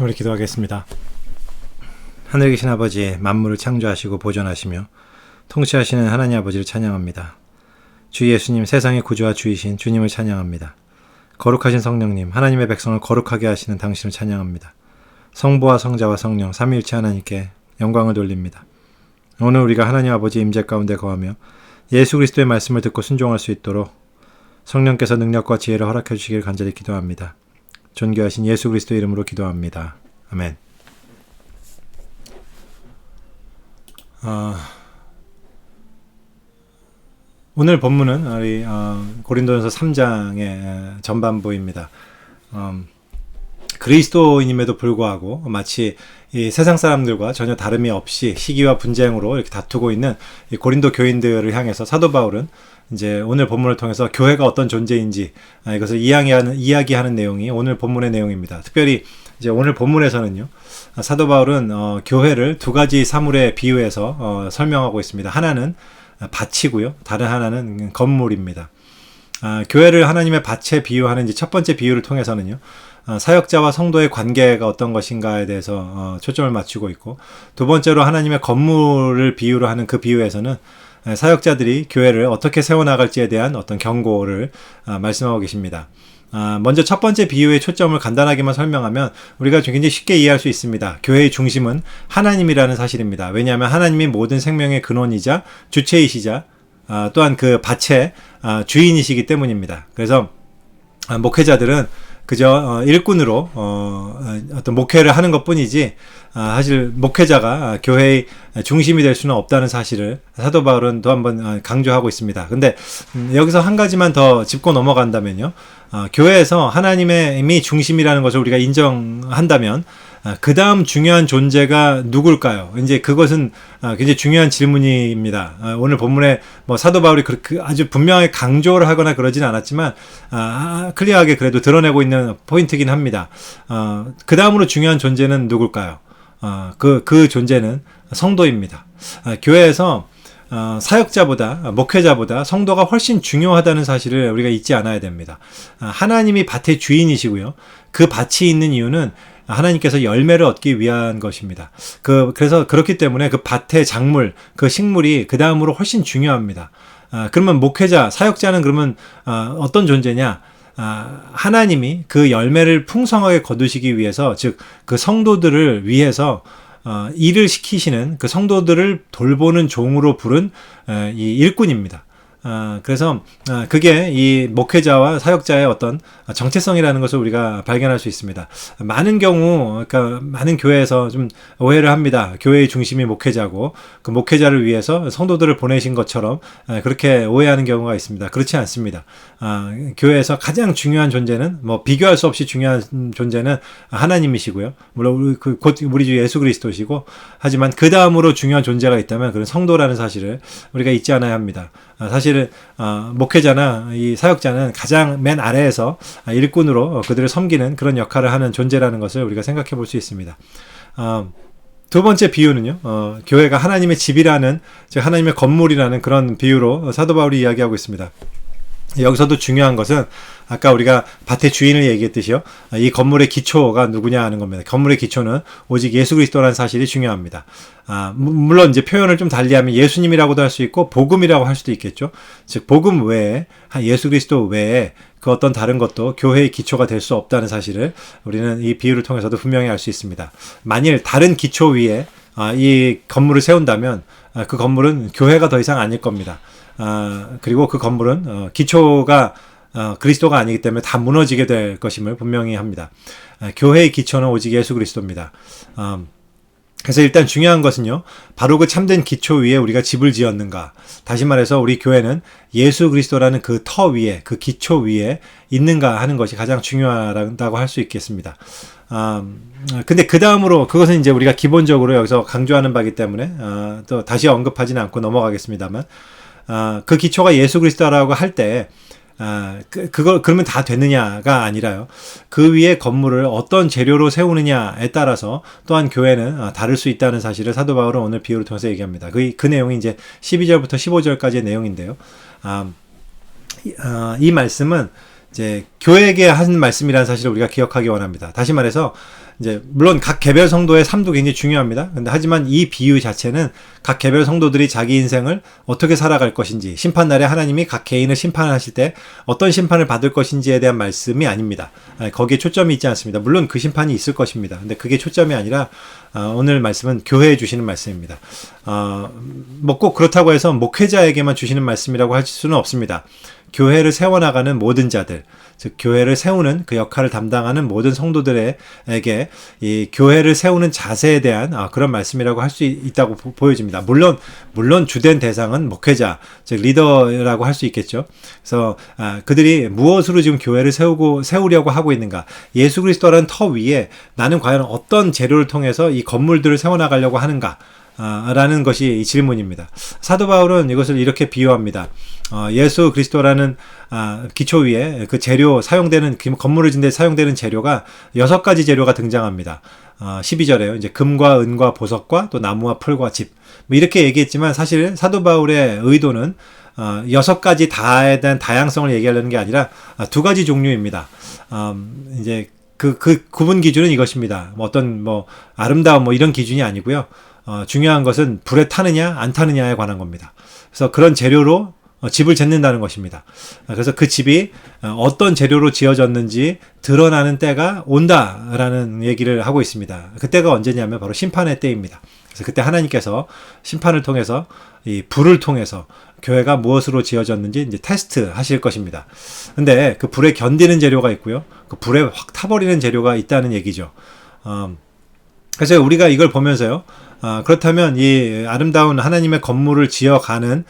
우리 기도하겠습니다. 하늘에 계신 아버지, 만물을 창조하시고 보존하시며 통치하시는 하나님 아버지를 찬양합니다. 주 예수님, 세상의 구주와 주이신 주님을 찬양합니다. 거룩하신 성령님, 하나님의 백성을 거룩하게 하시는 당신을 찬양합니다. 성부와 성자와 성령, 삼위일체 하나님께 영광을 돌립니다. 오늘 우리가 하나님 아버지 임재 가운데 거하며 예수 그리스도의 말씀을 듣고 순종할 수 있도록 성령께서 능력과 지혜를 허락해 주시길 간절히 기도합니다. 존귀하신 예수 그리스도 이름으로 기도합니다. 아멘. 오늘 본문은 우리 고린도전서 3장의 전반부입니다. 그리스도인임에도 불구하고 마치 이 세상 사람들과 전혀 다름이 없이 시기와 분쟁으로 이렇게 다투고 있는 이 고린도 교인들을 향해서 사도 바울은 이제 오늘 본문을 통해서 교회가 어떤 존재인지 이것을 이야기하는 내용이 오늘 본문의 내용입니다. 특별히 이제 오늘 본문에서는요, 사도 바울은 교회를 두 가지 사물에 비유해서 설명하고 있습니다. 하나는 밭이고요, 다른 하나는 건물입니다. 교회를 하나님의 밭에 비유하는 이제 첫 번째 비유를 통해서는요, 사역자와 성도의 관계가 어떤 것인가에 대해서 초점을 맞추고 있고, 두 번째로 하나님의 건물을 비유로 하는 그 비유에서는 사역자들이 교회를 어떻게 세워나갈지에 대한 어떤 경고를 말씀하고 계십니다. 먼저 첫 번째 비유의 초점을 간단하게만 설명하면 우리가 굉장히 쉽게 이해할 수 있습니다. 교회의 중심은 하나님이라는 사실입니다. 왜냐하면 하나님이 모든 생명의 근원이자 주체이시자 또한 그 밭의 주인이시기 때문입니다. 그래서 목회자들은 그저 일꾼으로 어떤 목회를 하는 것뿐이지 사실 목회자가 교회의 중심이 될 수는 없다는 사실을 사도 바울은 또 한번 강조하고 있습니다. 근데 여기서 한 가지만 더 짚고 넘어간다면요, 교회에서 하나님의 중심이라는 것을 우리가 인정한다면 그 다음 중요한 존재가 누굴까요? 이제 그것은 굉장히 중요한 질문입니다. 오늘 본문에 뭐 사도 바울이 그렇게 아주 분명하게 강조를 하거나 그러진 않았지만 클리어하게 그래도 드러내고 있는 포인트긴 합니다. 그 다음으로 중요한 존재는 누굴까요? 그 존재는 성도입니다. 교회에서 사역자보다 목회자보다 성도가 훨씬 중요하다는 사실을 우리가 잊지 않아야 됩니다. 하나님이 밭의 주인이시고요, 그 밭이 있는 이유는 하나님께서 열매를 얻기 위한 것입니다. 그래서 그렇기 때문에 그 밭의 작물, 그 식물이 그 다음으로 훨씬 중요합니다. 그러면 목회자, 사역자는 그러면 어떤 존재냐? 하나님이 그 열매를 풍성하게 거두시기 위해서, 즉 그 성도들을 위해서 일을 시키시는 그 성도들을 돌보는 종으로 부른 이 일꾼입니다. 그래서 그게 이 목회자와 사역자의 어떤 정체성이라는 것을 우리가 발견할 수 있습니다. 많은 경우, 그러니까 많은 교회에서 좀 오해를 합니다. 교회의 중심이 목회자고 그 목회자를 위해서 성도들을 보내신 것처럼 그렇게 오해하는 경우가 있습니다. 그렇지 않습니다. 교회에서 가장 중요한 존재는, 뭐 비교할 수 없이 중요한 존재는 하나님이시고요, 물론 곧 우리 주 예수 그리스도시고, 하지만 그 다음으로 중요한 존재가 있다면 그건 성도라는 사실을 우리가 잊지 않아야 합니다. 사실은 목회자나 이 사역자는 가장 맨 아래에서 일꾼으로 그들을 섬기는 그런 역할을 하는 존재라는 것을 우리가 생각해 볼 수 있습니다. 두 번째 비유는요, 교회가 하나님의 집이라는, 즉 하나님의 건물이라는 그런 비유로 사도 바울이 이야기하고 있습니다. 여기서도 중요한 것은 아까 우리가 밭의 주인을 얘기했듯이요, 이 건물의 기초가 누구냐 하는 겁니다. 건물의 기초는 오직 예수 그리스도라는 사실이 중요합니다. 물론 이제 표현을 좀 달리하면 예수님이라고도 할 수 있고 복음이라고 할 수도 있겠죠. 즉 복음 외에, 예수 그리스도 외에 그 어떤 다른 것도 교회의 기초가 될 수 없다는 사실을 우리는 이 비유를 통해서도 분명히 알 수 있습니다. 만일 다른 기초 위에 이 건물을 세운다면 그 건물은 교회가 더 이상 아닐 겁니다. 그리고 그 건물은 기초가 그리스도가 아니기 때문에 다 무너지게 될 것임을 분명히 합니다. 교회의 기초는 오직 예수 그리스도입니다. 그래서 일단 중요한 것은요, 바로 그 참된 기초 위에 우리가 집을 지었는가. 다시 말해서 우리 교회는 예수 그리스도라는 그 터 위에, 그 기초 위에 있는가 하는 것이 가장 중요하다고 할 수 있겠습니다. 근데 그 다음으로, 그것은 이제 우리가 기본적으로 여기서 강조하는 바이기 때문에 또 다시 언급하지는 않고 넘어가겠습니다만, 그 기초가 예수 그리스도라고 할 때 그러면 다 되느냐가 아니라요, 그 위에 건물을 어떤 재료로 세우느냐에 따라서 또한 교회는 다를 수 있다는 사실을 사도 바울은 오늘 비유를 통해서 얘기합니다. 그 내용이 이제 12절부터 15절까지의 내용인데요. 이 말씀은 이제 교회에게 한 말씀이라는 사실을 우리가 기억하기 원합니다. 다시 말해서 이제 물론 각 개별 성도의 삶도 굉장히 중요합니다. 근데 하지만 이 비유 자체는 각 개별 성도들이 자기 인생을 어떻게 살아갈 것인지, 심판날에 하나님이 각 개인을 심판하실 때 어떤 심판을 받을 것인지에 대한 말씀이 아닙니다. 거기에 초점이 있지 않습니다. 물론 그 심판이 있을 것입니다. 근데 그게 초점이 아니라 오늘 말씀은 교회에 주시는 말씀입니다. 뭐 꼭 그렇다고 해서 목회자에게만 주시는 말씀이라고 할 수는 없습니다. 교회를 세워나가는 모든 자들, 즉 교회를 세우는 그 역할을 담당하는 모든 성도들에게 이 교회를 세우는 자세에 대한 그런 말씀이라고 할 수 있다고 보여집니다. 물론 주된 대상은 목회자, 즉 리더라고 할 수 있겠죠. 그래서 그들이 무엇으로 지금 교회를 세우려고 하고 있는가? 예수 그리스도라는 터 위에 나는 과연 어떤 재료를 통해서 이 건물들을 세워나가려고 하는가? 라는 것이 이 질문입니다. 사도 바울은 이것을 이렇게 비유합니다. 예수 그리스도라는 기초 위에 그 재료 사용되는 건물을 짓는 데 사용되는 재료가 6가지 재료가 등장합니다. 12절에요. 이제 금과 은과 보석과 또 나무와 풀과 집. 뭐 이렇게 얘기했지만 사실 사도 바울의 의도는 6가지 다에 대한 다양성을 얘기하려는 게 아니라 2가지 종류입니다. 이제 그 구분 기준은 이것입니다. 어떤 아름다움 이런 기준이 아니고요. 중요한 것은 불에 타느냐 안 타느냐에 관한 겁니다. 그래서 그런 재료로 집을 짓는다는 것입니다. 그래서 그 집이 어떤 재료로 지어졌는지 드러나는 때가 온다라는 얘기를 하고 있습니다. 그때가 언제냐면 바로 심판의 때입니다. 그래서 그때 하나님께서 심판을 통해서 이 불을 통해서 교회가 무엇으로 지어졌는지 이제 테스트 하실 것입니다. 근데 그 불에 견디는 재료가 있고요. 그 불에 확 타버리는 재료가 있다는 얘기죠. 그래서 우리가 이걸 보면서요. 그렇다면 이 아름다운 하나님의 건물을 지어가는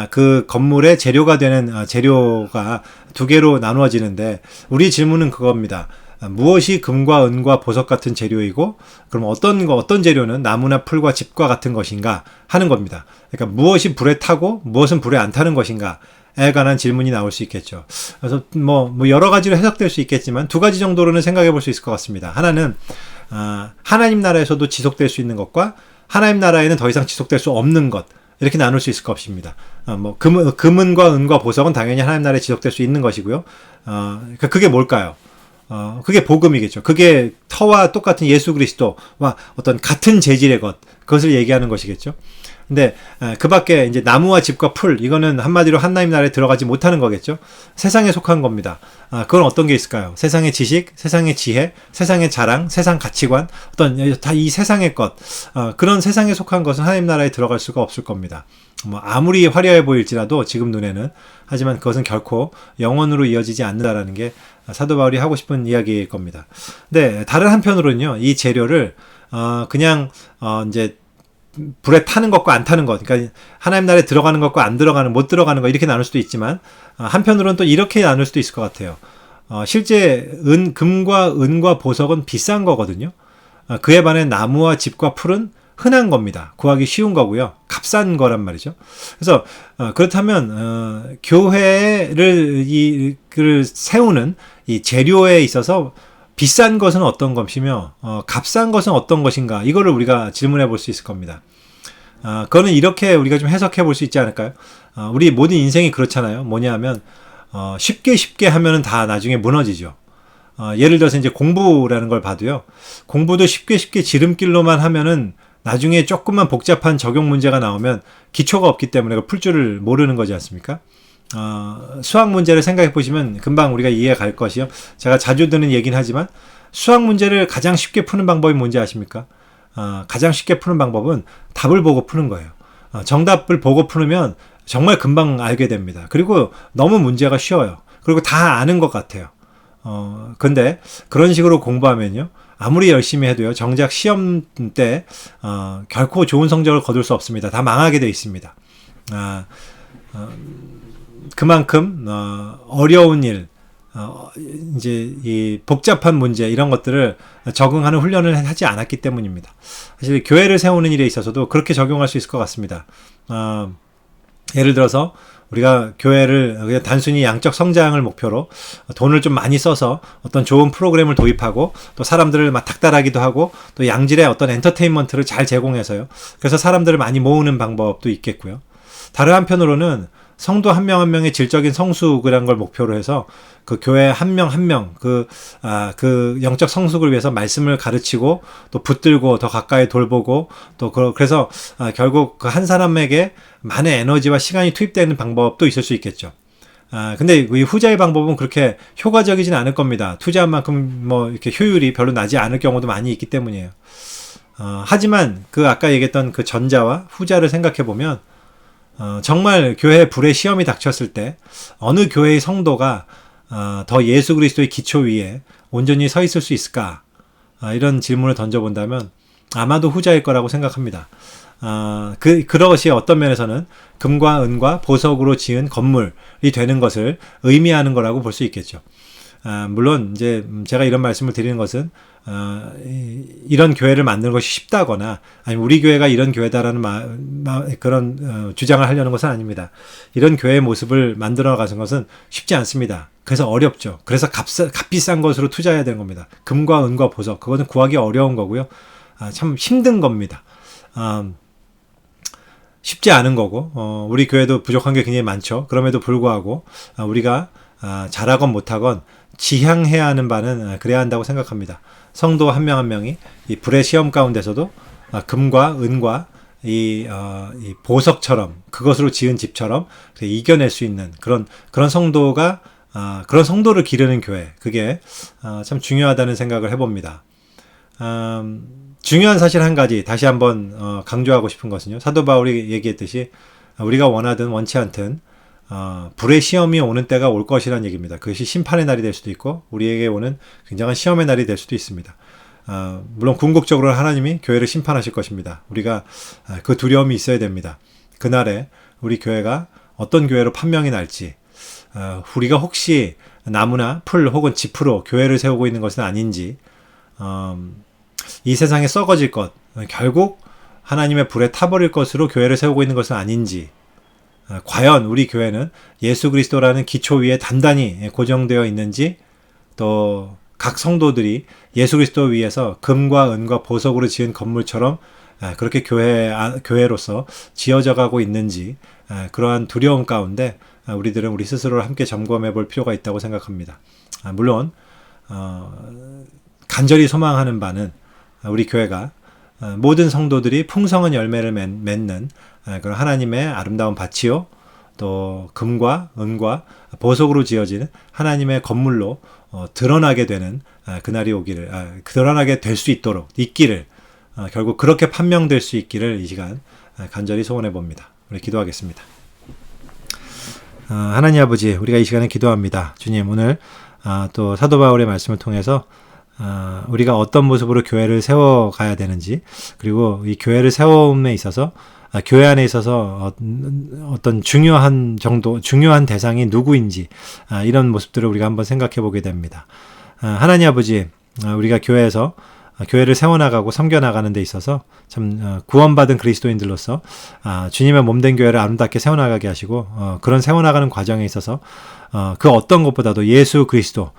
그 건물의 재료가 되는 재료가 2개로 나누어지는데 우리 질문은 그겁니다. 무엇이 금과 은과 보석 같은 재료이고 그럼 어떤 재료는 나무나 풀과 집과 같은 것인가 하는 겁니다. 그러니까 무엇이 불에 타고 무엇은 불에 안 타는 것인가에 관한 질문이 나올 수 있겠죠. 그래서 뭐 여러 가지로 해석될 수 있겠지만 2가지 정도로는 생각해 볼 수 있을 것 같습니다. 하나는 하나님 나라에서도 지속될 수 있는 것과 하나님 나라에는 더 이상 지속될 수 없는 것 이렇게 나눌 수 있을 것 같습니다. 금은과 은과 보석은 당연히 하나님 나라에 지속될 수 있는 것이고요. 그게 뭘까요? 그게 복음이겠죠. 그게 터와 똑같은 예수 그리스도와 어떤 같은 재질의 그것을 얘기하는 것이겠죠. 근데 그 밖에 이제 나무와 집과 풀 이거는 한마디로 하나님 나라에 들어가지 못하는 거겠죠. 세상에 속한 겁니다. 그건 어떤 게 있을까요? 세상의 지식, 세상의 지혜, 세상의 자랑, 세상 가치관 다 이 세상의 것 그런 세상에 속한 것은 하나님 나라에 들어갈 수가 없을 겁니다. 아무리 화려해 보일지라도 지금 눈에는 하지만 그것은 결코 영원으로 이어지지 않는다라는 게 사도 바울이 하고 싶은 이야기일 겁니다. 근데 다른 한편으로는요, 이 재료를 그냥 이제 불에 타는 것과 안 타는 것, 그러니까 하나님 나라에 들어가는 것과 못 들어가는 것 이렇게 나눌 수도 있지만 한편으로는 또 이렇게 나눌 수도 있을 것 같아요. 실제 금과 은과 보석은 비싼 거거든요. 그에 반해 나무와 집과 풀은 흔한 겁니다. 구하기 쉬운 거고요. 값싼 거란 말이죠. 그래서 그렇다면 교회를 세우는 이 재료에 있어서 비싼 것은 어떤 것이며 값싼 것은 어떤 것인가 이거를 우리가 질문해 볼 수 있을 겁니다. 그거는 이렇게 우리가 좀 해석해 볼 수 있지 않을까요? 우리 모든 인생이 그렇잖아요. 뭐냐 하면 쉽게 하면은 다 나중에 무너지죠. 예를 들어서 이제 공부라는 걸 봐도요. 공부도 쉽게 지름길로만 하면은 나중에 조금만 복잡한 적용 문제가 나오면 기초가 없기 때문에 풀 줄을 모르는 거지 않습니까? 수학 문제를 생각해 보시면 금방 우리가 이해 갈 것이요. 제가 자주 드는 얘기는 하지만 수학 문제를 가장 쉽게 푸는 방법이 뭔지 아십니까? 가장 쉽게 푸는 방법은 답을 보고 푸는 거예요. 정답을 보고 푸면 정말 금방 알게 됩니다. 그리고 너무 문제가 쉬워요. 그리고 다 아는 것 같아요. 근데 그런 식으로 공부하면요. 아무리 열심히 해도요. 정작 시험 때 결코 좋은 성적을 거둘 수 없습니다. 다 망하게 돼 있습니다. 그만큼 어려운 일, 이제 이 복잡한 문제 이런 것들을 적응하는 훈련을 하지 않았기 때문입니다. 사실 교회를 세우는 일에 있어서도 그렇게 적용할 수 있을 것 같습니다. 예를 들어서 우리가 교회를 그냥 단순히 양적 성장을 목표로 돈을 좀 많이 써서 어떤 좋은 프로그램을 도입하고 또 사람들을 막 닥달하기도 하고 또 양질의 어떤 엔터테인먼트를 잘 제공해서요. 그래서 사람들을 많이 모으는 방법도 있겠고요. 다른 한편으로는 성도 한 명 한 명의 질적인 성숙이라는 걸 목표로 해서 그 교회 한 명 한 명 그 영적 성숙을 위해서 말씀을 가르치고 또 붙들고 더 가까이 돌보고 또 그래서 결국 그 한 사람에게 많은 에너지와 시간이 투입되는 방법도 있을 수 있겠죠. 근데 이 후자의 방법은 그렇게 효과적이진 않을 겁니다. 투자한 만큼 뭐 이렇게 효율이 별로 나지 않을 경우도 많이 있기 때문이에요. 하지만 그 아까 얘기했던 그 전자와 후자를 생각해 보면 정말 교회에 불의 시험이 닥쳤을 때 어느 교회의 성도가 더 예수 그리스도의 기초 위에 온전히 서 있을 수 있을까? 이런 질문을 던져본다면 아마도 후자일 거라고 생각합니다. 그것이 어떤 면에서는 금과 은과 보석으로 지은 건물이 되는 것을 의미하는 거라고 볼 수 있겠죠. 물론 이제 제가 이런 말씀을 드리는 것은 이런 교회를 만드는 것이 쉽다거나 아니면 우리 교회가 이런 교회다라는 그런 주장을 하려는 것은 아닙니다. 이런 교회의 모습을 만들어 가는 것은 쉽지 않습니다. 그래서 어렵죠. 그래서 값비싼 것으로 투자해야 되는 겁니다. 금과 은과 보석, 그것은 구하기 어려운 거고요. 참 힘든 겁니다. 쉽지 않은 거고 우리 교회도 부족한 게 굉장히 많죠. 그럼에도 불구하고 우리가 잘하건 못하건 지향해야 하는 바는 그래야 한다고 생각합니다. 성도 한 명 한 명이 이 불의 시험 가운데서도 금과 은과 이 보석처럼 그것으로 지은 집처럼 이겨낼 수 있는 그런 성도가 그런 성도를 기르는 교회, 그게 참 중요하다는 생각을 해봅니다. 중요한 사실 한 가지 다시 한번 강조하고 싶은 것은요. 사도 바울이 얘기했듯이 우리가 원하든 원치 않든 불의 시험이 오는 때가 올 것이라는 얘기입니다. 그것이 심판의 날이 될 수도 있고 우리에게 오는 굉장한 시험의 날이 될 수도 있습니다. 물론 궁극적으로 하나님이 교회를 심판하실 것입니다. 우리가 그 두려움이 있어야 됩니다. 그날에 우리 교회가 어떤 교회로 판명이 날지, 우리가 혹시 나무나 풀 혹은 짚으로 교회를 세우고 있는 것은 아닌지, 이 세상에 썩어질 것, 결국 하나님의 불에 타버릴 것으로 교회를 세우고 있는 것은 아닌지, 과연 우리 교회는 예수 그리스도라는 기초 위에 단단히 고정되어 있는지, 또 각 성도들이 예수 그리스도 위에서 금과 은과 보석으로 지은 건물처럼 그렇게 교회로서 지어져 가고 있는지, 그러한 두려움 가운데 우리들은 우리 스스로를 함께 점검해 볼 필요가 있다고 생각합니다. 물론 간절히 소망하는 바는 우리 교회가 모든 성도들이 풍성한 열매를 맺는 그런 하나님의 아름다운 밭이요, 또 금과 은과 보석으로 지어지는 하나님의 건물로 드러나게 되는 그날이 오기를, 드러나게 될 수 있도록 있기를, 결국 그렇게 판명될 수 있기를 이 시간 간절히 소원해 봅니다. 우리 기도하겠습니다. 하나님 아버지, 우리가 이 시간에 기도합니다. 주님, 오늘 또 사도 바울의 말씀을 통해서 우리가 어떤 모습으로 교회를 세워가야 되는지, 그리고 이 교회를 세움에 있어서 교회 안에 있어서 어떤 중요한 대상이 누구인지, 이런 모습들을 우리가 한번 생각해 보게 됩니다. 하나님 아버지, 우리가 교회를 세워나가고 섬겨나가는 데 있어서 참 구원받은 그리스도인들로서 주님의 몸된 교회를 아름답게 세워나가게 하시고, 그런 세워나가는 과정에 있어서 그 어떤 것보다도 예수 그리스도,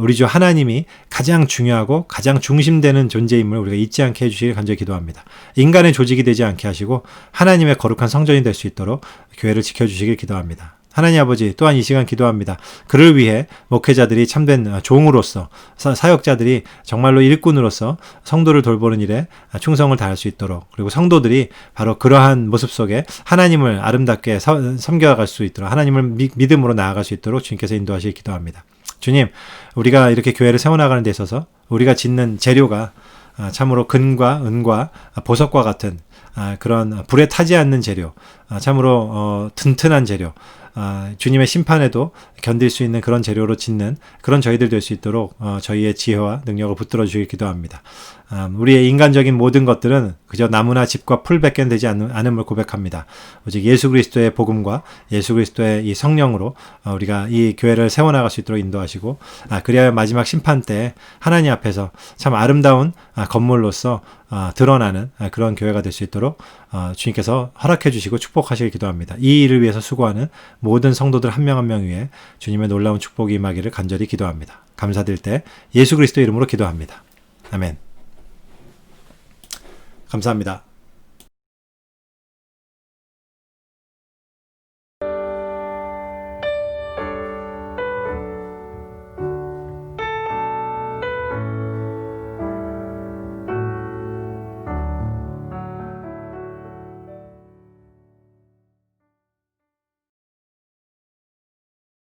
우리 주 하나님이 가장 중요하고 가장 중심되는 존재임을 우리가 잊지 않게 해주시길 간절히 기도합니다. 인간의 조직이 되지 않게 하시고 하나님의 거룩한 성전이 될 수 있도록 교회를 지켜주시길 기도합니다. 하나님 아버지, 또한 이 시간 기도합니다. 그를 위해 목회자들이 참된 종으로서, 사역자들이 정말로 일꾼으로서 성도를 돌보는 일에 충성을 다할 수 있도록, 그리고 성도들이 바로 그러한 모습 속에 하나님을 아름답게 섬겨갈 수 있도록, 하나님을 믿음으로 나아갈 수 있도록 주님께서 인도하시길 기도합니다. 주님, 우리가 이렇게 교회를 세워나가는 데 있어서 우리가 짓는 재료가 참으로 금과 은과 보석과 같은 그런 불에 타지 않는 재료, 참으로 튼튼한 재료, 주님의 심판에도 견딜 수 있는 그런 재료로 짓는 그런 저희들 될 수 있도록 저희의 지혜와 능력을 붙들어 주시길 기도합니다. 우리의 인간적인 모든 것들은 그저 나무나 집과 풀밖에 되지 않음을 고백합니다. 오직 예수 그리스도의 복음과 예수 그리스도의 이 성령으로 우리가 이 교회를 세워나갈 수 있도록 인도하시고, 그리하여 마지막 심판 때 하나님 앞에서 참 아름다운 건물로서 드러나는 그런 교회가 될 수 있도록 주님께서 허락해 주시고 축복하시길 기도합니다. 이 일을 위해서 수고하는 모든 성도들 한 명 한 명 위에 주님의 놀라운 축복이 임하기를 간절히 기도합니다. 감사드릴 때 예수 그리스도 이름으로 기도합니다. 아멘. 감사합니다.